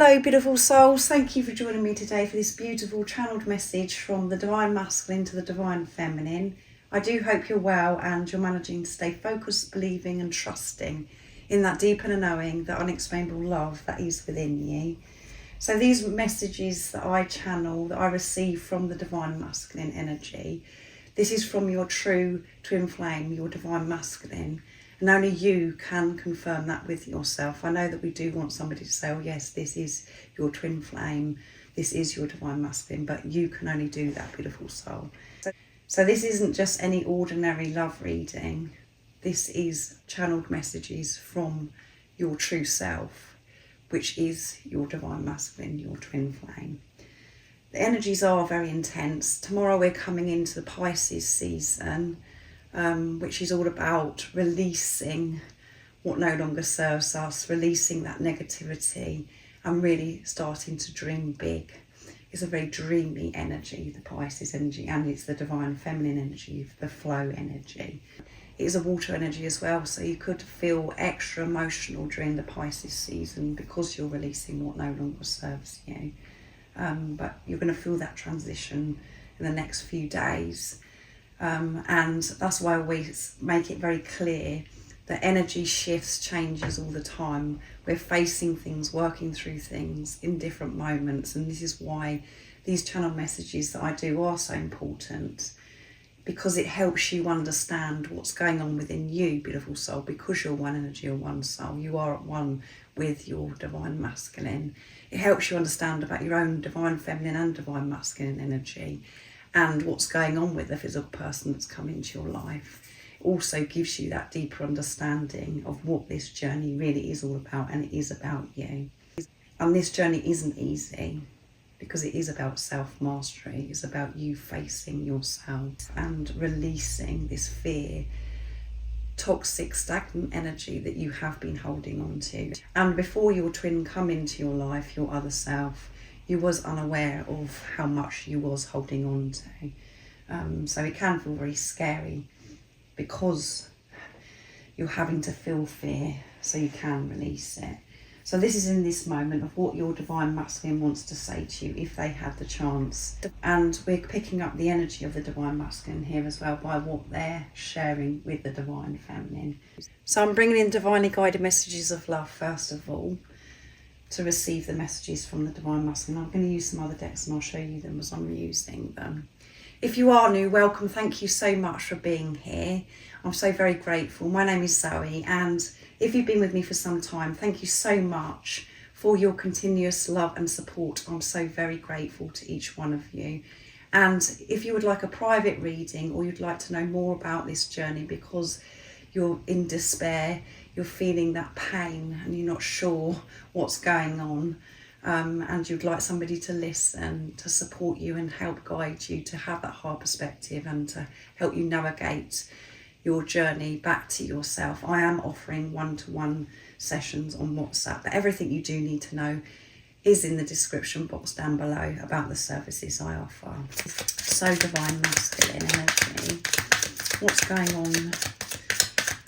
Hello beautiful souls, thank you for joining me today for this beautiful channeled message from the Divine Masculine to the Divine Feminine. I do hope you're well and you're managing to stay focused, believing and trusting in that deep inner knowing, that unexplainable love that is within you. So these messages that I channel, that I receive from the Divine Masculine energy, this is from your true twin flame, your Divine Masculine. And only you can confirm that with yourself. I know that we do want somebody to say, oh yes, this is your twin flame, this is your Divine Masculine, but you can only do that, beautiful soul. So this isn't just any ordinary love reading. This is channeled messages from your true self, which is your Divine Masculine, your twin flame. The energies are very intense. Tomorrow we're coming into the Pisces season, which is all about releasing what no longer serves us, releasing that negativity and really starting to dream big. It's a very dreamy energy, the Pisces energy, and it's the Divine Feminine energy, the flow energy. It is a water energy as well, so you could feel extra emotional during the Pisces season because you're releasing what no longer serves you. But you're going to feel that transition in the next few days. And that's why we make it very clear that energy shifts, changes all the time. We're facing things, working through things in different moments, and this is why these channel messages that I do are so important, because it helps you understand what's going on within you, beautiful soul, because you're one energy or one soul. You are at one with your Divine Masculine. It helps you understand about your own Divine Feminine and Divine Masculine energy, and what's going on with the physical person that's come into your life. It also gives you that deeper understanding of what this journey really is all about, and it is about you. And this journey isn't easy because it is about self-mastery. It's about you facing yourself and releasing this fear, toxic, stagnant energy that you have been holding on to. And before your twin come into your life, your other self, you was unaware of how much you was holding on to. So it can feel very scary because you're having to feel fear so you can release it. So this is in this moment of what your Divine Masculine wants to say to you if they had the chance. And we're picking up the energy of the Divine Masculine here as well by what they're sharing with the Divine Feminine. So I'm bringing in divinely guided messages of love first of all, to receive the messages from the Divine Masculine. I'm going to use some other decks and I'll show you them as I'm using them. If you are new, welcome. Thank you so much for being here. I'm so very grateful. My name is Zoe, and if you've been with me for some time, thank you so much for your continuous love and support. I'm so very grateful to each one of you. And if you would like a private reading or you'd like to know more about this journey because you're in despair, you're feeling that pain and you're not sure what's going on, and you'd like somebody to listen, to support you and help guide you, to have that heart perspective and to help you navigate your journey back to yourself, I am offering one-to-one sessions on WhatsApp. But everything you do need to know is in the description box down below about the services I offer. So Divine Masculine energy, what's going on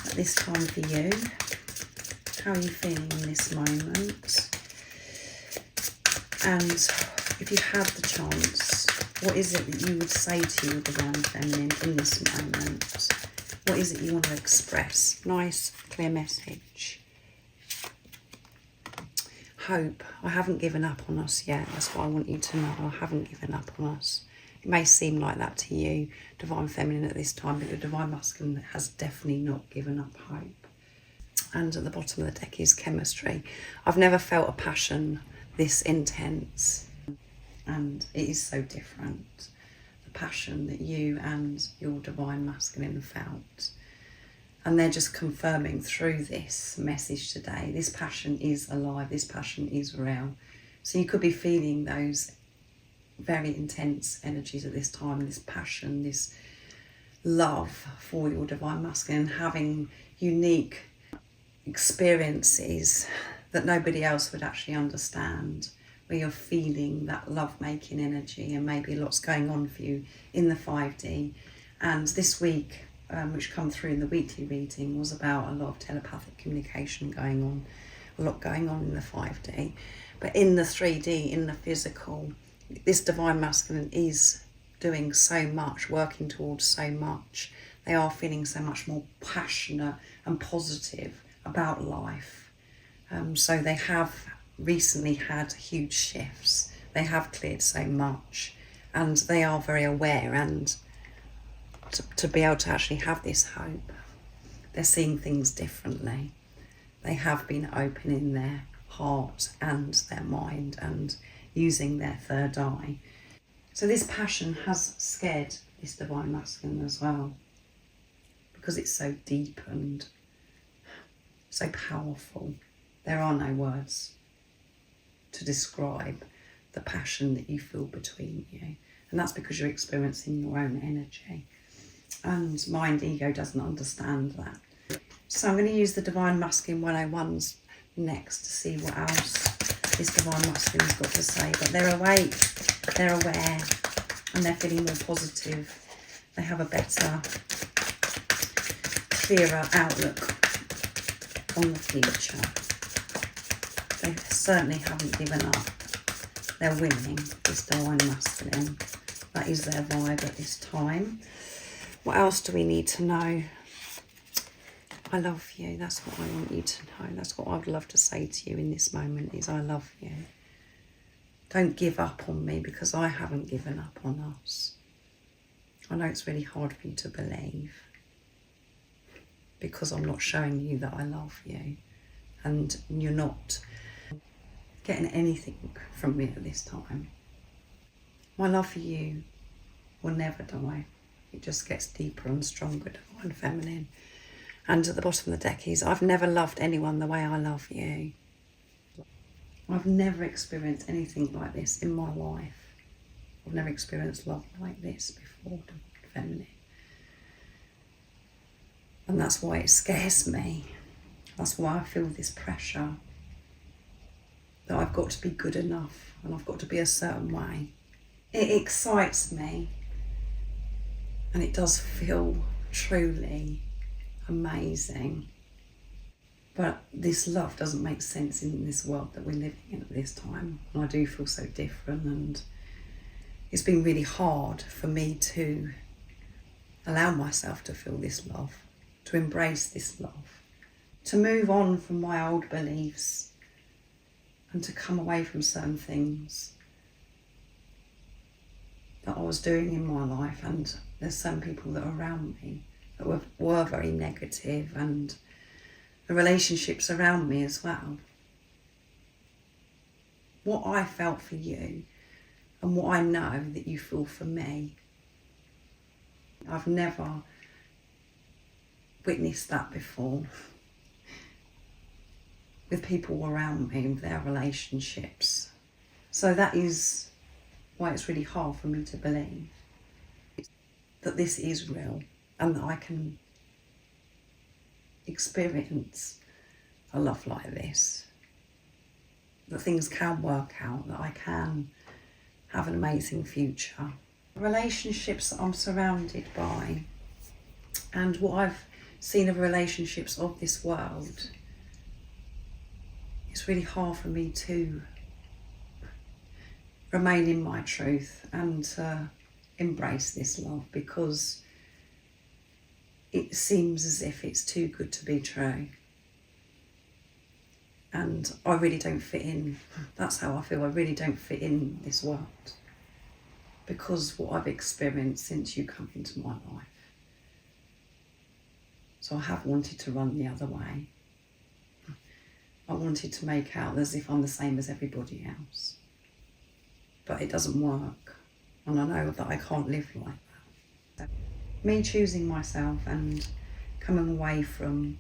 at this time for you? How are you feeling in this moment? And if you had the chance, what is it that you would say to your Divine Feminine in this moment? What is it you want to express? Nice, clear message. Hope. I haven't given up on us yet. That's what I want you to know. I haven't given up on us. It may seem like that to you, Divine Feminine, at this time, but the Divine Masculine has definitely not given up hope. And at the bottom of the deck is chemistry. I've never felt a passion this intense, and it is so different. The passion that you and your Divine Masculine felt. And they're just confirming through this message today, this passion is alive, this passion is real. So you could be feeling those very intense energies at this time, this passion, this love for your Divine Masculine, having unique experiences that nobody else would actually understand, where you're feeling that love-making energy, and maybe lots going on for you in the 5D. And this week, which come through in the weekly reading, was about a lot of telepathic communication going on a lot going on in the 5D. But in the 3D, in the physical, this divine masculine is doing so much, working towards so much. They are feeling so much more passionate and positive about life. So they have recently had huge shifts. They have cleared so much, and they are very aware, and to be able to actually have this hope, they're seeing things differently. They have been opening their heart and their mind and using their third eye. So this passion has scared this divine masculine as well, because it's so deep and so powerful. There are no words to describe the passion that you feel between you. And that's because you're experiencing your own energy. And mind ego doesn't understand that. So I'm going to use the Divine Masculine 101s next to see what else this Divine Masculine's got to say. But they're awake, they're aware, and they're feeling more positive. They have a better, clearer outlook on the future. They certainly haven't given up. They're winning, this Divine Masculine. That is their vibe at this time. What else do we need to know? I love you. That's what I want you to know. That's what I'd love to say to you in this moment is I love you. Don't give up on me, because I haven't given up on us. I know it's really hard for you to believe, because I'm not showing you that I love you, and you're not getting anything from me at this time. My love for you will never die. It just gets deeper and stronger, divine feminine. And at the bottom of the deck is, I've never loved anyone the way I love you. I've never experienced anything like this in my life. I've never experienced love like this before, divine feminine. And that's why it scares me. That's why I feel this pressure that I've got to be good enough and I've got to be a certain way. It excites me, and it does feel truly amazing. But this love doesn't make sense in this world that we're living in at this time. And I do feel so different, and it's been really hard for me to allow myself to feel this love, to embrace this love, to move on from my old beliefs and to come away from certain things that I was doing in my life. And there's some people that are around me that were very negative, and the relationships around me as well. What I felt for you and what I know that you feel for me, I've never witnessed that before with people around me, with their relationships. So that is why it's really hard for me to believe that this is real and that I can experience a love like this, that things can work out, that I can have an amazing future. Relationships that I'm surrounded by and what I've seen of relationships of this world, it's really hard for me to remain in my truth and embrace this love, because it seems as if it's too good to be true. And I really don't fit in. That's how I feel. I really don't fit in this world, because what I've experienced since you come into my life. So I have wanted to run the other way. I wanted to make out as if I'm the same as everybody else. But it doesn't work. And I know that I can't live like that. Me choosing myself and coming away from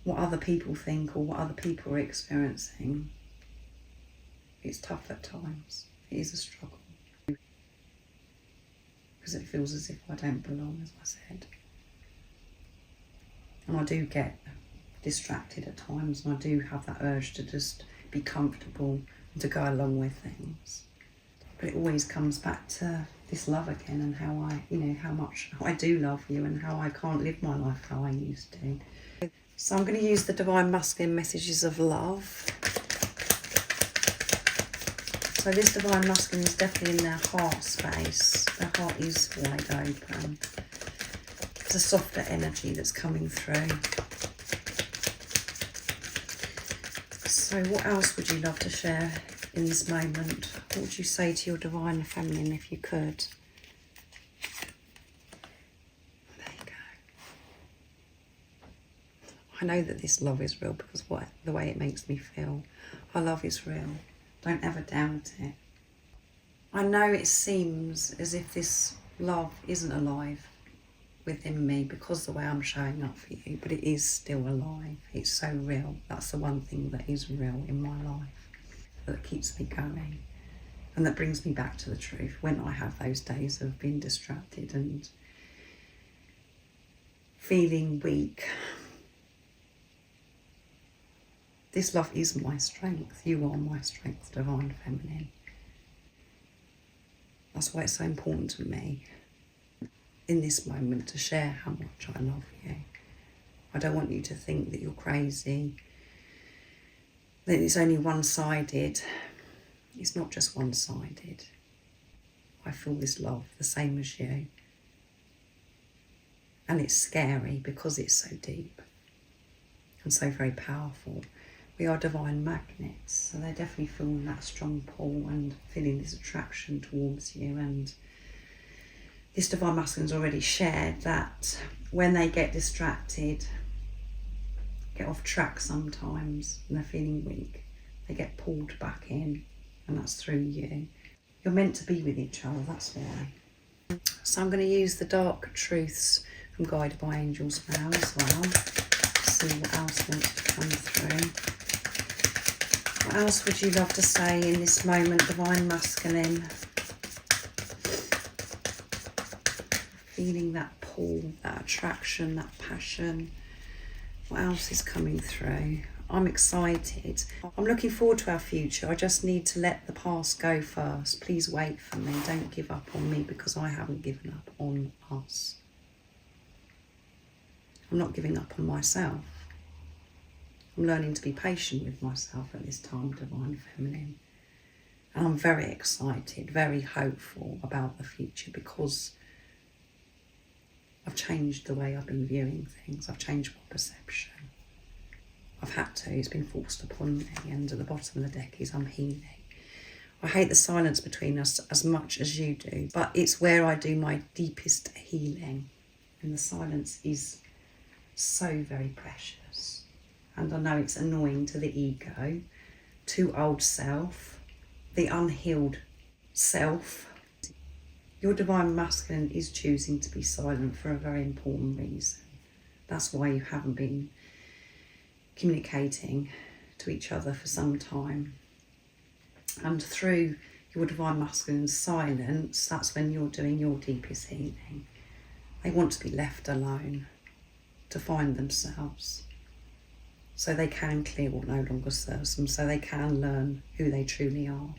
what other people think or what other people are experiencing, it's tough at times. It is a struggle. Because it feels as if I don't belong, as I said. And I do get distracted at times, and I do have that urge to just be comfortable and to go along with things. But it always comes back to this love again, and how I, how much I do love you and how I can't live my life how I used to. So I'm going to use the Divine Masculine messages of love. So this Divine Masculine is definitely in their heart space. Their heart is wide open. It's a softer energy that's coming through. So what else would you love to share in this moment? What would you say to your Divine Feminine if you could? I know that this love is real because the way it makes me feel. Our love is real. Don't ever doubt it. I know it seems as if this love isn't alive within me because the way I'm showing up for you, but it is still alive. It's so real. That's the one thing that is real in my life, that keeps me going and that brings me back to the truth when I have those days of being distracted and feeling weak. This love is my strength. You are my strength, Divine Feminine. That's why it's so important to me in this moment to share how much I love you. I don't want you to think that you're crazy, that it's only one-sided. It's not just one-sided. I feel this love the same as you. And it's scary because it's so deep and so very powerful. We are divine magnets, so they're definitely feeling that strong pull and feeling this attraction towards you. And this Divine Masculine's already shared that when they get distracted, get off track sometimes, and they're feeling weak, they get pulled back in, and that's through you. You're meant to be with each other, that's why. So I'm going to use the Dark Truths from Guided by Angels now as well. See what else wants to come through. What else would you love to say in this moment, Divine Masculine? Feeling that pull, that attraction, that passion. What else is coming through? I'm excited. I'm looking forward to our future. I just need to let the past go first. Please wait for me. Don't give up on me because I haven't given up on us. I'm not giving up on myself. I'm learning to be patient with myself at this time, Divine Feminine. And I'm very excited, very hopeful about the future because I've changed the way I've been viewing things. I've changed my perception. I've had to. It's been forced upon me. And at the bottom of the deck is I'm healing. I hate the silence between us as much as you do, but it's where I do my deepest healing. And the silence is so very precious. And I know it's annoying to the ego, to old self, the unhealed self. Your Divine Masculine is choosing to be silent for a very important reason. That's why you haven't been communicating to each other for some time. And through your Divine Masculine silence, that's when you're doing your deepest healing. They want to be left alone to find themselves, so they can clear what no longer serves them, so they can learn who they truly are.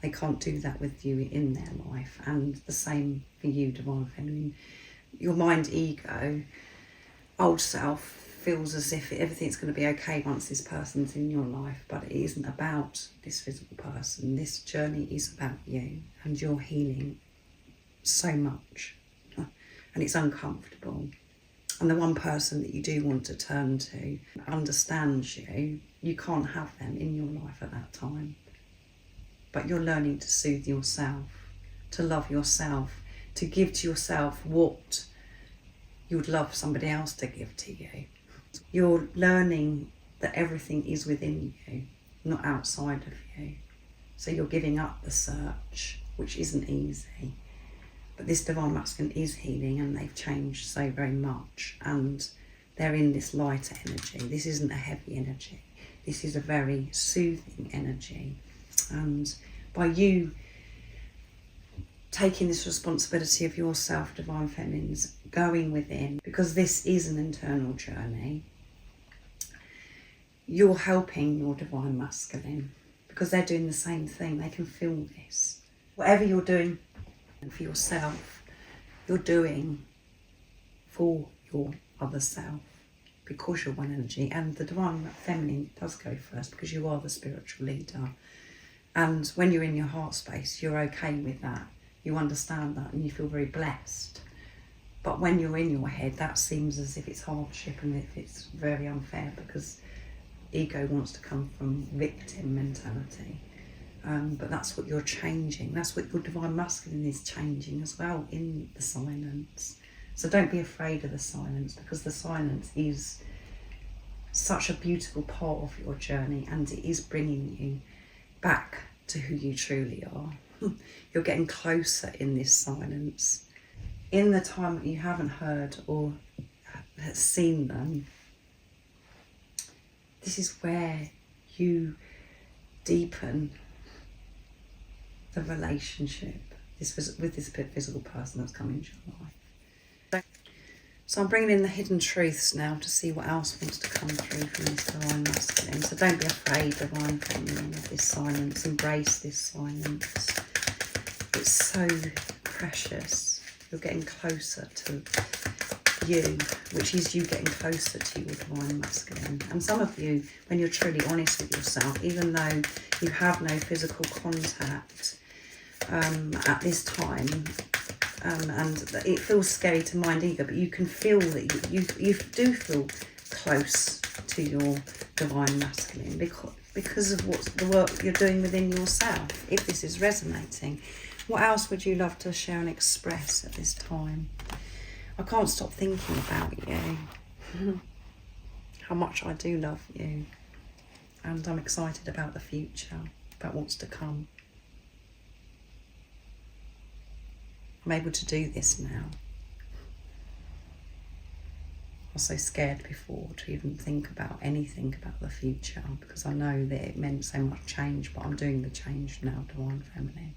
They can't do that with you in their life. And the same for you, Divine Feminine. Your mind ego, old self, feels as if everything's going to be okay once this person's in your life, but it isn't about this physical person. This journey is about you, and you're healing so much, and it's uncomfortable. And the one person that you do want to turn to understands you. You can't have them in your life at that time. But you're learning to soothe yourself, to love yourself, to give to yourself what you would love somebody else to give to you. You're learning that everything is within you, not outside of you. So you're giving up the search, which isn't easy. But this Divine Masculine is healing, and they've changed so very much, and they're in this lighter energy. This isn't a heavy energy. This is a very soothing energy. And by you taking this responsibility of yourself, Divine Feminines, going within, because this is an internal journey, you're helping your Divine Masculine because they're doing the same thing. They can feel this. Whatever you're doing for yourself, you're doing for your other self. because you're one energy, and the divine feminine does go first because you are the spiritual leader. And when you're in your heart space, you're okay with that. You understand that and you feel very blessed. But when you're in your head, that seems as if it's hardship and if it's very unfair, because ego wants to come from victim mentality. But that's what you're changing. That's what your divine masculine is changing as well in the silence. So don't be afraid of the silence, because the silence is such a beautiful part of your journey, and it is bringing you back to who you truly are. You're getting closer in this silence. In the time that you haven't heard or seen them, this is where you deepen the relationship with this physical person that's come into your life. So I'm bringing in the hidden truths now to see what else wants to come through from this divine masculine. So don't be afraid, divine feminine, of this silence. Embrace this silence. It's so precious. You're getting closer to you, which is you getting closer to your divine masculine. And some of you, when you're truly honest with yourself, even though you have no physical contact at this time, and it feels scary to mind ego, but you can feel that you do feel close to your divine masculine because of what the work you're doing within yourself. If this is resonating, what else would you love to share and express at this time? I can't stop thinking about you, how much I do love you, and I'm excited about the future, about what's to come. I'm able to do this now. I was so scared before to even think about anything about the future, because I know that it meant so much change, but I'm doing the change now, divine feminine.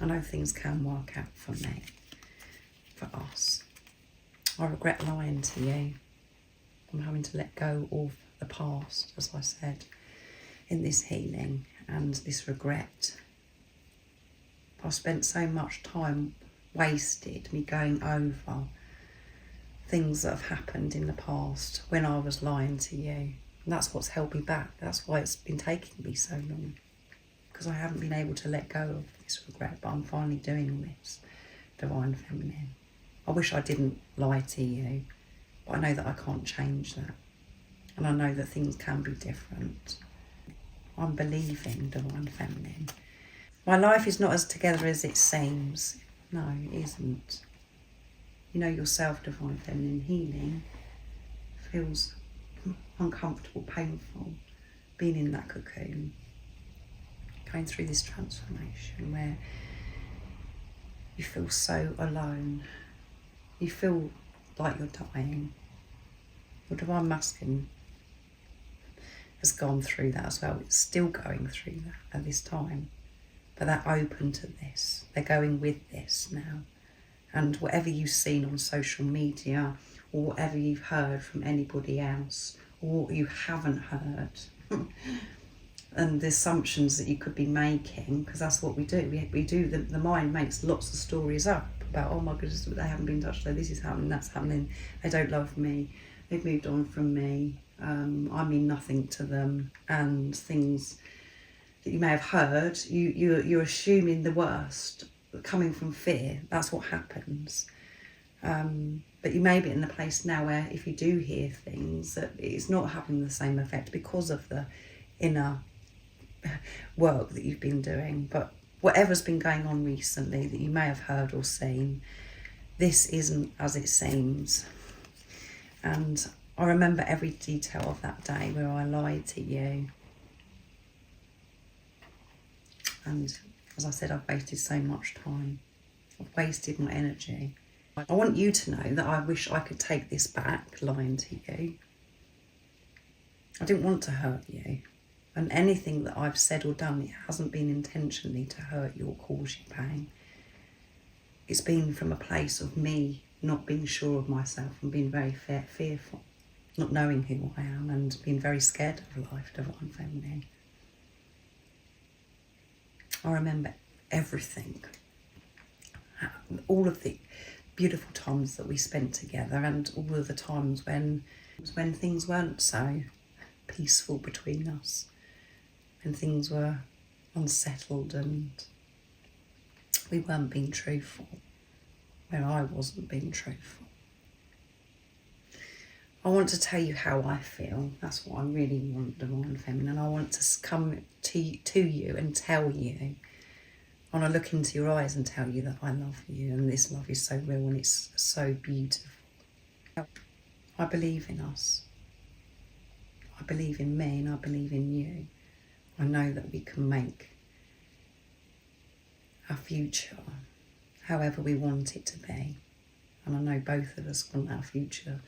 I know things can work out for me, for us. I regret lying to you. I'm having to let go of the past, as I said, in this healing and this regret. I've spent so much time wasted, me going over things that have happened in the past when I was lying to you. And that's what's held me back. That's why it's been taking me so long, because I haven't been able to let go of this regret, but I'm finally doing this, divine feminine. I wish I didn't lie to you, but I know that I can't change that. And I know that things can be different. I'm believing, divine feminine. My life is not as together as it seems. No, it isn't. You know yourself, divine feminine. Healing feels uncomfortable, painful, being in that cocoon, going through this transformation where you feel so alone. You feel like you're dying. Your divine masculine has gone through that as well. It's still going through that at this time. But they're open to this. They're going with this now. And whatever you've seen on social media, or whatever you've heard from anybody else, or what you haven't heard, and the assumptions that you could be making, because that's what we do. We do, the mind makes lots of stories up about, oh my goodness, they haven't been touched, so this is happening, that's happening, they don't love me, they've moved on from me, I mean nothing to them, and things that you may have heard, you're assuming the worst, coming from fear. That's what happens. But you may be in the place now where if you do hear things, that it's not having the same effect because of the inner work that you've been doing. But whatever's been going on recently that you may have heard or seen, this isn't as it seems. And I remember every detail of that day where I lied to you. And as I said, I've wasted so much time. I've wasted my energy. I want you to know that I wish I could take this back, lying to you. I didn't want to hurt you. And anything that I've said or done, it hasn't been intentionally to hurt you or cause you pain. It's been from a place of me not being sure of myself and being very fearful, not knowing who I am and being very scared of life, divine feminine. I remember everything, all of the beautiful times that we spent together, and all of the times when things weren't so peaceful between us, when things were unsettled and we weren't being truthful, where I wasn't being truthful. I want to tell you how I feel. That's what I really want, Divine Feminine. I want to come to you and tell you. I want to look into your eyes and tell you that I love you, and this love is so real and it's so beautiful. I believe in us. I believe in me and I believe in you. I know that we can make our future however we want it to be. And I know both of us want our future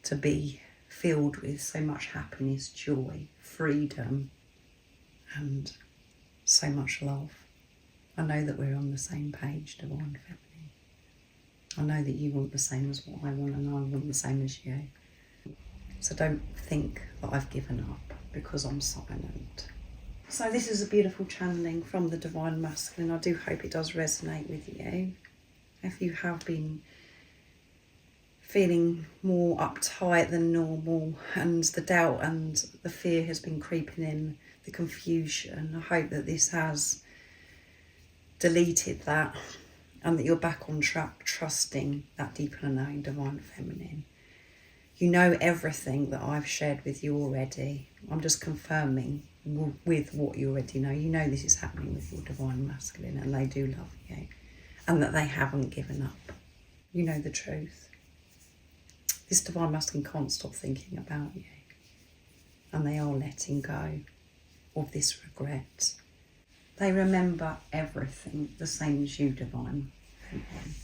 to be filled with so much happiness, joy, freedom, and so much love. I know that we're on the same page, Divine Feminine. I know that you want the same as what I want, and I want the same as you. So don't think that I've given up because I'm silent. So this is a beautiful channeling from the Divine Masculine. I do hope it does resonate with you. If you have been feeling more uptight than normal, and the doubt and the fear has been creeping in, the confusion, I hope that this has deleted that and that you're back on track, trusting that deep and knowing Divine Feminine. You know everything that I've shared with you already. I'm just confirming with what you already know. You know this is happening with your Divine Masculine, and they do love you, and that they haven't given up. You know the truth. This Divine Masculine can't stop thinking about you, and they are letting go of this regret. They remember everything the same as you, Divine Feminine.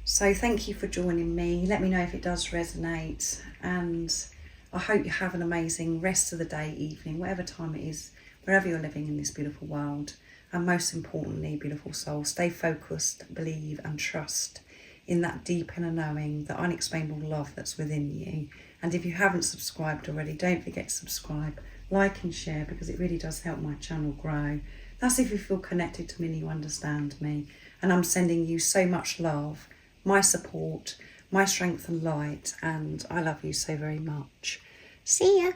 So thank you for joining me. Let me know if it does resonate, and I hope you have an amazing rest of the day, evening, whatever time it is, wherever you're living in this beautiful world. And most importantly, beautiful soul, stay focused, believe and trust in that deep inner knowing, the unexplainable love that's within you. And if you haven't subscribed already, don't forget to subscribe, like and share, because it really does help my channel grow. That's if you feel connected to me and you understand me. And I'm sending you so much love, my support, my strength and light, and I love you so very much. See ya.